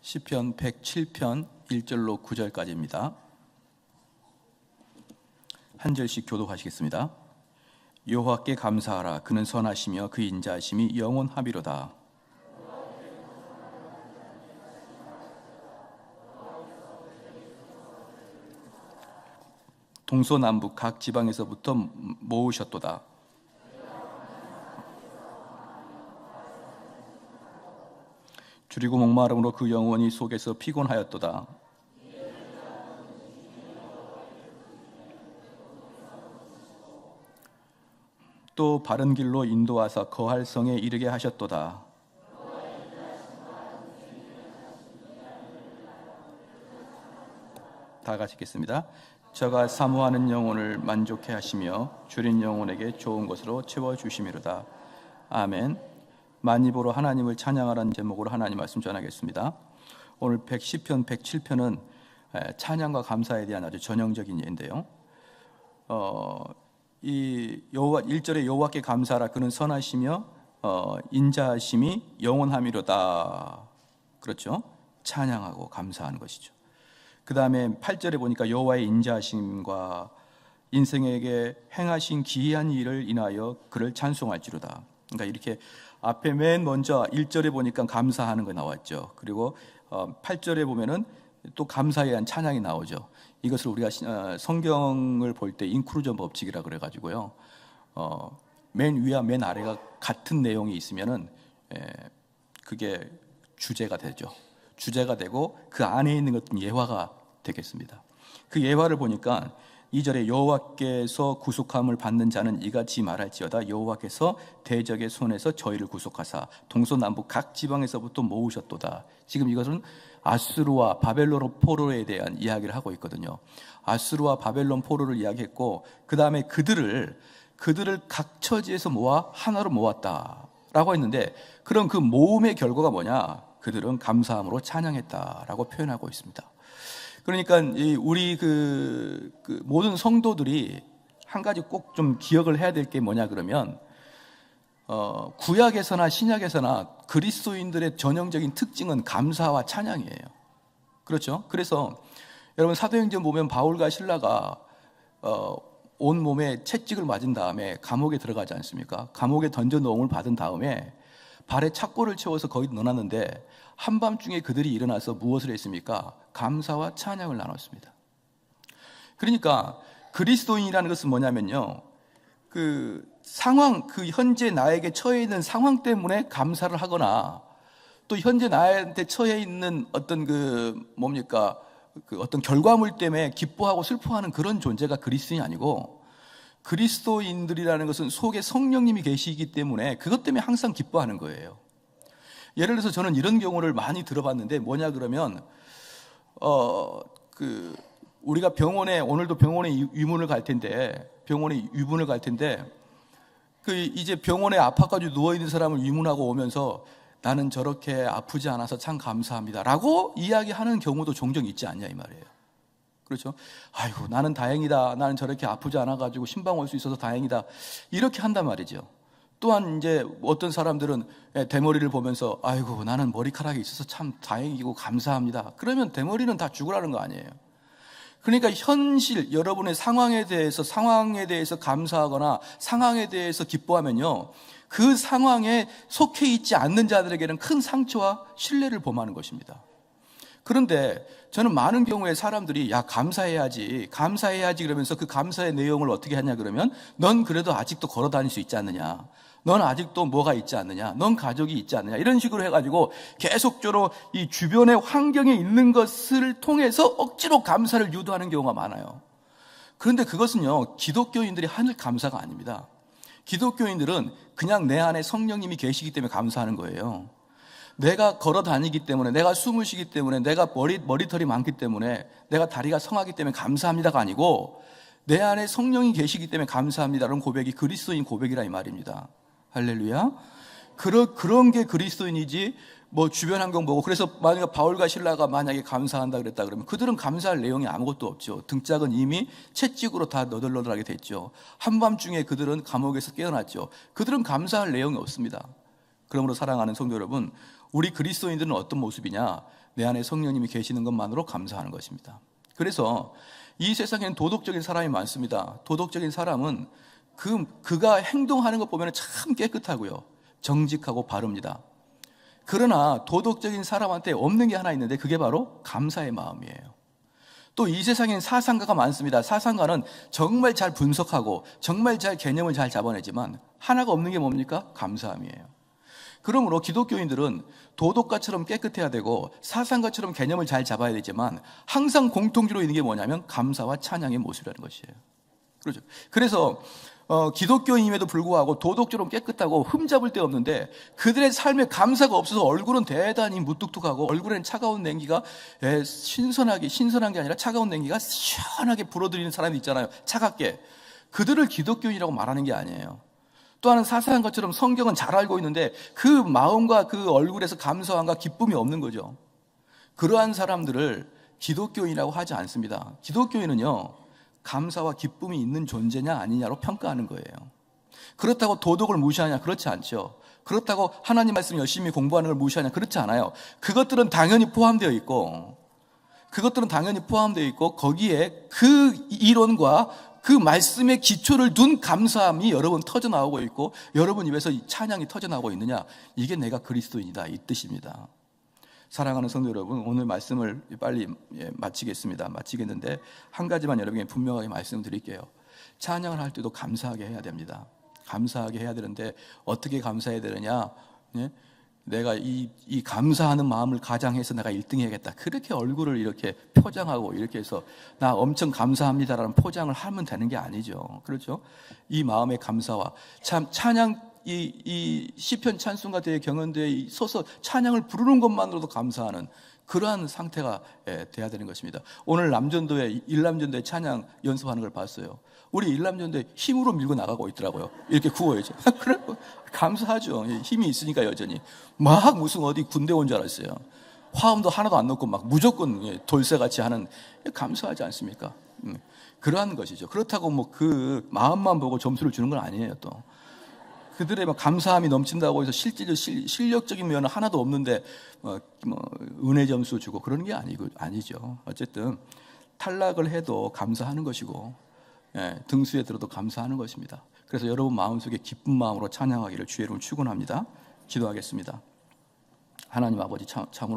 시편 107편 1절로 9절까지입니다. 한 절씩 교독하시겠습니다. 여호와께 감사하라. 그는 선하시며 그 인자하심이 영원하리로다. 동서남북 각 지방에서부터 모으셨도다. 줄이고 목마름으로 그 영혼이 속에서 피곤하였도다. 또 바른 길로 인도하사 거할 성에 이르게 하셨도다. 다 같이 읽겠습니다. 저가 사모하는 영혼을 만족해 하시며 줄인 영혼에게 좋은 것으로 채워주심이로다. 아멘. 만입으로 하나님을 찬양하라는 제목으로 하나님 말씀 전하겠습니다. 오늘 시편 107편은 찬양과 감사에 대한 아주 전형적인 예인데요. 이 여호와 1절에 여호와께 감사하라. 그는 선하시며 인자하심이 영원하리로다. 그렇죠? 찬양하고 감사하는 것이죠. 그 다음에 8절에 보니까 여호와의 인자하심과 인생에게 행하신 기이한 일을 인하여 그를 찬송할지로다. 그러니까 이렇게 앞에 맨 먼저 1절에 보니까 감사하는 거 나왔죠. 그리고 8절에 보면은 또 감사에 대한 찬양이 나오죠. 이것을 우리가 성경을 볼 때 인클루전 법칙이라 그래가지고요. 맨 위와 맨 아래가 같은 내용이 있으면은 그게 주제가 되죠. 주제가 되고 그 안에 있는 것은 예화가 되겠습니다. 그 예화를 보니까 2절에 여호와께서 구속함을 받는 자는 이같이 말할지어다. 여호와께서 대적의 손에서 저희를 구속하사 동서남북 각 지방에서부터 모으셨도다. 지금 이것은 아수르와 바벨론 포로에 대한 이야기를 하고 있거든요. 아수르와 바벨론 포로를 이야기했고 그 다음에 그들을 각 처지에서 모아 하나로 모았다라고 했는데, 그럼 그 모음의 결과가 뭐냐? 그들은 감사함으로 찬양했다라고 표현하고 있습니다. 그러니까 우리 그 모든 성도들이 한 가지 꼭 좀 기억을 해야 될 게 뭐냐 그러면 구약에서나 신약에서나 그리스도인들의 전형적인 특징은 감사와 찬양이에요. 그렇죠? 그래서 여러분 사도행전 보면 바울과 실라가 온 몸에 채찍을 맞은 다음에 감옥에 들어가지 않습니까? 감옥에 던져 놓음을 받은 다음에 발에 착고를 채워서 거기 넣어놨는데 한밤중에 그들이 일어나서 무엇을 했습니까? 감사와 찬양을 나눴습니다. 그러니까 그리스도인이라는 것은 뭐냐면요, 그 현재 나에게 처해 있는 상황 때문에 감사를 하거나 또 현재 나한테 처해 있는 어떤 어떤 결과물 때문에 기뻐하고 슬퍼하는 그런 존재가 그리스도인이 아니고, 그리스도인들이라는 것은 속에 성령님이 계시기 때문에 그것 때문에 항상 기뻐하는 거예요. 예를 들어서 저는 이런 경우를 많이 들어봤는데 뭐냐 그러면 우리가 오늘도 병원에 유문을 갈 텐데 이제 병원에 아파가지고 누워있는 사람을 유문하고 오면서 나는 저렇게 아프지 않아서 참 감사합니다 라고 이야기하는 경우도 종종 있지 않냐 이 말이에요. 그렇죠? 아이고 나는 다행이다, 나는 저렇게 아프지 않아가지고 신방 올 수 있어서 다행이다, 이렇게 한단 말이죠. 또한 이제 어떤 사람들은 대머리를 보면서 아이고 나는 머리카락이 있어서 참 다행이고 감사합니다. 그러면 대머리는 다 죽으라는 거 아니에요. 그러니까 현실 여러분의 상황에 대해서 감사하거나 상황에 대해서 기뻐하면요, 그 상황에 속해 있지 않는 자들에게는 큰 상처와 신뢰를 범하는 것입니다. 그런데 저는 많은 경우에 사람들이 감사해야지 그러면서 그 감사의 내용을 어떻게 하냐 그러면 넌 그래도 아직도 걸어 다닐 수 있지 않느냐, 넌 아직도 뭐가 있지 않느냐, 넌 가족이 있지 않느냐, 이런 식으로 해가지고 계속적으로 이 주변의 환경에 있는 것을 통해서 억지로 감사를 유도하는 경우가 많아요. 그런데 그것은요 기독교인들이 하는 감사가 아닙니다. 기독교인들은 그냥 내 안에 성령님이 계시기 때문에 감사하는 거예요. 내가 걸어 다니기 때문에, 내가 숨을 쉬기 때문에, 내가 머리털이 많기 때문에, 내가 다리가 성하기 때문에 감사합니다가 아니고 내 안에 성령이 계시기 때문에 감사합니다라는 고백이 그리스도인 고백이라 이 말입니다. 할렐루야. 그런 게 그리스도인이지 주변 환경 보고. 그래서 만약에 바울과 실라가 만약에 감사한다 그랬다 그러면 그들은 감사할 내용이 아무것도 없죠. 등짝은 이미 채찍으로 다 너덜너덜하게 됐죠. 한밤중에 그들은 감옥에서 깨어났죠. 그들은 감사할 내용이 없습니다. 그러므로 사랑하는 성도 여러분, 우리 그리스도인들은 어떤 모습이냐? 내 안에 성령님이 계시는 것만으로 감사하는 것입니다. 그래서 이 세상에는 도덕적인 사람이 많습니다. 도덕적인 사람은 그가 행동하는 것 보면 참 깨끗하고요, 정직하고 바릅니다. 그러나 도덕적인 사람한테 없는 게 하나 있는데 그게 바로 감사의 마음이에요. 또 이 세상엔 사상가가 많습니다. 사상가는 정말 잘 분석하고 정말 잘 개념을 잘 잡아내지만 하나가 없는 게 뭡니까? 감사함이에요. 그러므로 기독교인들은 도덕가처럼 깨끗해야 되고 사상가처럼 개념을 잘 잡아야 되지만 항상 공통적으로 있는 게 뭐냐면 감사와 찬양의 모습이라는 것이에요. 그렇죠. 그래서 기독교인임에도 불구하고 도덕적으로 깨끗하고 흠잡을 데 없는데 그들의 삶에 감사가 없어서 얼굴은 대단히 무뚝뚝하고 얼굴에는 차가운 냉기가 신선한 게 아니라 차가운 냉기가 시원하게 불어들이는 사람이 있잖아요. 차갑게. 그들을 기독교인이라고 말하는 게 아니에요. 또 하나는 사사한 것처럼 성경은 잘 알고 있는데 그 마음과 그 얼굴에서 감사함과 기쁨이 없는 거죠. 그러한 사람들을 기독교인이라고 하지 않습니다. 기독교인은요, 감사와 기쁨이 있는 존재냐 아니냐로 평가하는 거예요. 그렇다고 도덕을 무시하냐? 그렇지 않죠. 그렇다고 하나님 말씀 열심히 공부하는 걸 무시하냐? 그렇지 않아요. 그것들은 당연히 포함되어 있고 거기에 그 이론과 그 말씀의 기초를 둔 감사함이 여러분 터져나오고 있고 여러분 입에서 찬양이 터져나오고 있느냐? 이게 내가 그리스도인이다, 이 뜻입니다. 사랑하는 성도 여러분, 오늘 말씀을 빨리 마치겠는데 한 가지만 여러분에게 분명하게 말씀드릴게요. 찬양을 할 때도 감사하게 해야 됩니다. 감사하게 해야 되는데 어떻게 감사해야 되느냐? 내가 이 감사하는 마음을 가장해서 내가 1등 해야겠다, 그렇게 얼굴을 이렇게 포장하고 이렇게 해서 나 엄청 감사합니다라는 포장을 하면 되는 게 아니죠. 그렇죠? 이 마음의 감사와 참 찬양, 이 시편 찬송가대의 경연대에 서서 찬양을 부르는 것만으로도 감사하는 그러한 상태가 돼야 되는 것입니다. 오늘 일남전도에 찬양 연습하는 걸 봤어요. 우리 일남전도에 힘으로 밀고 나가고 있더라고요. 이렇게 구워야죠. 그래, 감사하죠. 힘이 있으니까 여전히. 막 무슨 어디 군대 온 줄 알았어요. 화음도 하나도 안 넣고 막 무조건 돌쇠같이 하는, 감사하지 않습니까? 그러한 것이죠. 그렇다고 뭐 그 마음만 보고 점수를 주는 건 아니에요. 또 그들의 막 감사함이 넘친다고 해서 실력적인 면은 하나도 없는데 은혜 점수 주고 그러는 게 아니죠. 어쨌든 탈락을 해도 감사하는 것이고, 등수에 들어도 감사하는 것입니다. 그래서 여러분 마음속에 기쁜 마음으로 찬양하기를 주의 이름으로 축원합니다. 기도하겠습니다. 하나님 아버지, 참으로